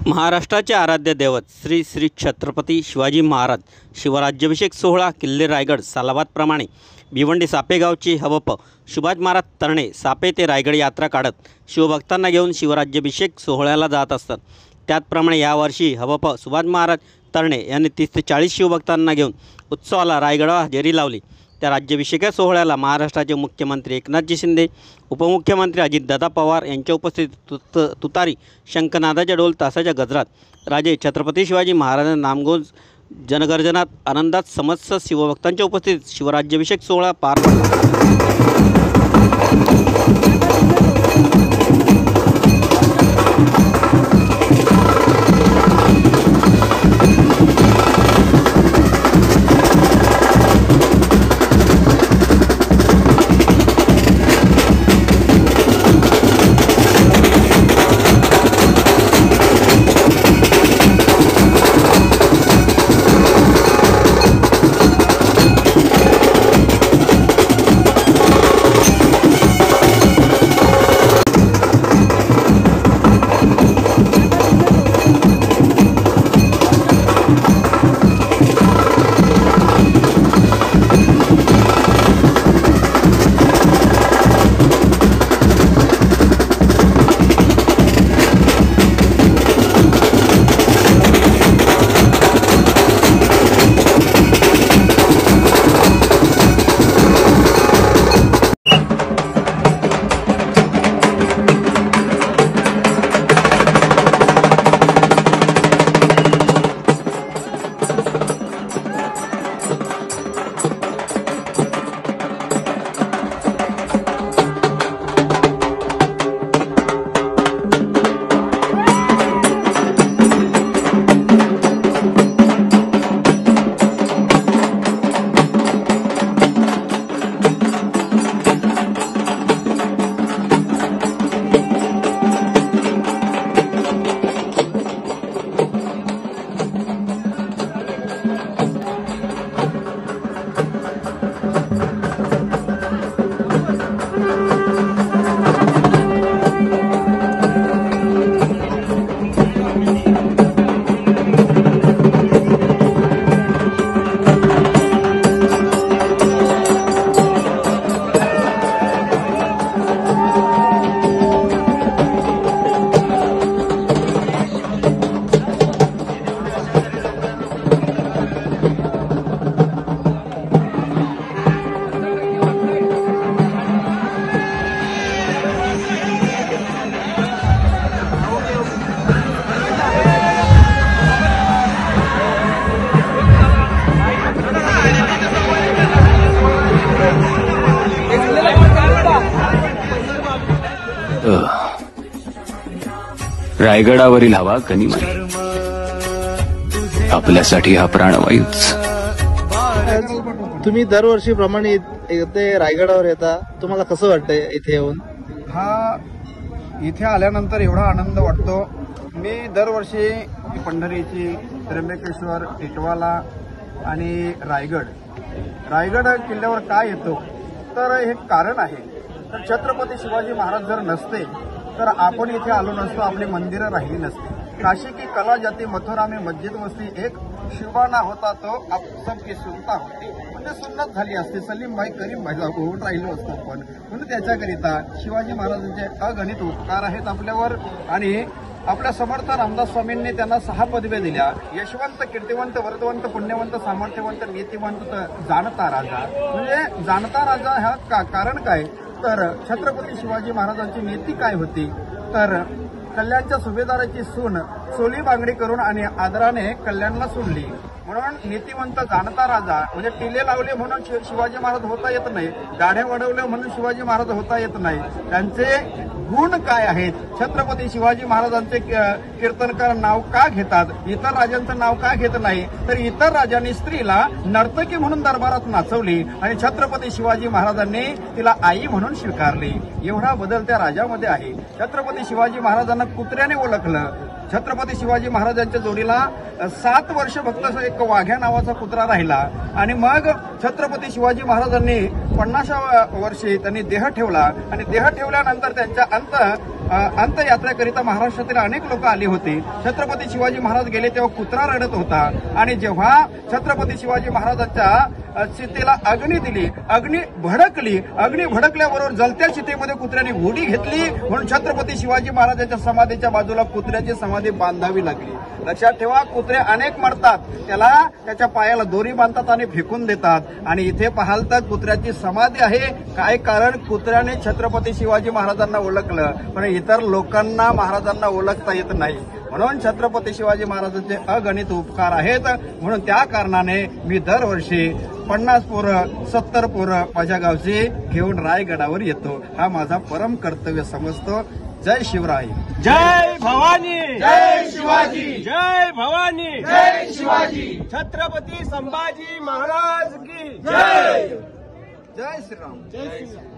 महाराष्ट्राचे आराध्य दैवत श्री श्री छत्रपती शिवाजी महाराज शिवराज्याभिषेक सोहळा किल्ले रायगड सालाबादप्रमाणे भिवंडी सापेगावची हवप सुभाष महाराज तरणे सापे ते रायगड यात्रा काढत शिवभक्तांना घेऊन शिवराज्याभिषेक सोहळ्याला जात असतात। त्याचप्रमाणे यावर्षी हवप सुभाष महाराज तरणे यांनी 30 ते 40 शिवभक्तांना घेऊन उत्सवाला रायगडावर हजेरी लावली। त्या राज्याभिषेक सोहळ्याला महाराष्ट्राचे मुख्यमंत्री एकनाथजी शिंदे, उपमुख्यमंत्री अजितदादा पवार यांच्या उपस्थितीत तुतारी शंखनादाच्या ढोल तासाच्या गजरात राजे छत्रपती शिवाजी महाराजांना नामगोज जनगर्जनात आनंदात समस्त शिवभक्तांच्या उपस्थितीत शिवराज्याभिषेक सोहळा पार पडला। रायगडावरील हवा कनिमाई, आपल्यासाठी हा प्राणवायूच। तुम्ही दरवर्षीप्रमाणे इथे रायगडावर येता, तुम्हाला कसं वाटतंय इथे येऊन? इथे आल्यानंतर एवढा आनंद वाटतो। मी दरवर्षी पंढरीची, त्र्यंबकेश्वर, टिटवाला आणि रायगड किल्ल्यावर का येतो तर हे कारण आहे। तर छत्रपती शिवाजी महाराज जर नसते तर आपण इथे आलो नसतो, आपली मंदिरं राहिली नसती। काशी की कला जाती मथुरा में मस्जिद वस्ती, एक शिवाना होता तो अब सबकी सुनता होती, म्हणजे सुन्नत झाली असते, सलीम भाई करीम भाई होऊन राहिलो असतो आपण। म्हणून त्याच्याकरिता शिवाजी महाराजांचे अगणित उपकार आहेत आपल्यावर। आणि आपल्या समर्थ रामदास स्वामींनी त्यांना 6 पदव्या दिल्या: यशवंत, कीर्तिवंत, वर्धवंत, पुण्यवंत, सामर्थ्यवंत, नीतिवंत, जाणता राजा। म्हणजे जाणता राजा ह्या कारण काय तर छत्रपती शिवाजी महाराजांची नीती काय होती तर कल्याणच्या सुभेदाराची सून सोली बांगडी करून आणि आदराने कल्याणला सोडली। म्हणून नीतिवंत, जाणता राजा म्हणजे टिले लावले म्हणून शिवाजी महाराज होता येत नाही, दाढ्या वाढवल्या म्हणून शिवाजी महाराज होता येत नाही। त्यांचे गुण काय आहेत? छत्रपती शिवाजी महाराजांचे कीर्तनकार नाव का घेतात, इतर राजांचं नाव का घेत नाही तर इतर राजांनी स्त्रीला नर्तकी म्हणून दरबारात नाचवली आणि छत्रपती शिवाजी महाराजांनी तिला आई म्हणून स्वीकारली। एवढा बदल त्या राजामध्ये आहे। छत्रपती शिवाजी महाराजांना कुत्र्याने ओळखलं छत्रपती शिवाजी महाराजांच्या जोडीला 7 वर्ष फक्त एक वाघ्या नावाचा कुत्रा राहिला आणि मग छत्रपती शिवाजी महाराजांनी 50व्या वर्षी त्यांनी देह ठेवला आणि देह ठेवल्यानंतर त्यांच्या अंतयात्रेकरिता महाराष्ट्रातील अनेक लोक आली होती. छत्रपती शिवाजी महाराज गेले तेव्हा कुत्रा रडत होता आणि जेव्हा छत्रपती शिवाजी महाराजांच्या चितेला अग्नी दिली, अग्नी भडकल्याबरोबर जलत्या चितेमध्ये कुत्र्याने उडी घेतली म्हणून छत्रपती शिवाजी महाराजांच्या समाधीच्या बाजूला कुत्र्याची समाधी बांधावी लागली. लक्षात ठेवा, कुत्रे अनेक मरतात, त्याला त्याच्या पायाला दोरी बांधतात आणि फेकून देतात आणि इथे पाहाल तर कुत्र्याची समाधी आहे. काय कारण? कुत्र्याने छत्रपती शिवाजी महाराजांना ओळखलं पण इतर लोकांना महाराजांना ओळखता येत नाही. म्हणून छत्रपती शिवाजी महाराजांचे अगणित उपकार आहेत. म्हणून त्या कारणाने मी दरवर्षी 50 पोरं 70 पोरं माझ्या गावची घेऊन रायगडावर येतो. हा माझा परम कर्तव्य समजतो. जय शिवराय. जय भवानी. जय शिवाजी. जय भवानी. जय शिवाजी. छत्रपती संभाजी महाराज की जय. जय श्रीराम. जय श्रीराम.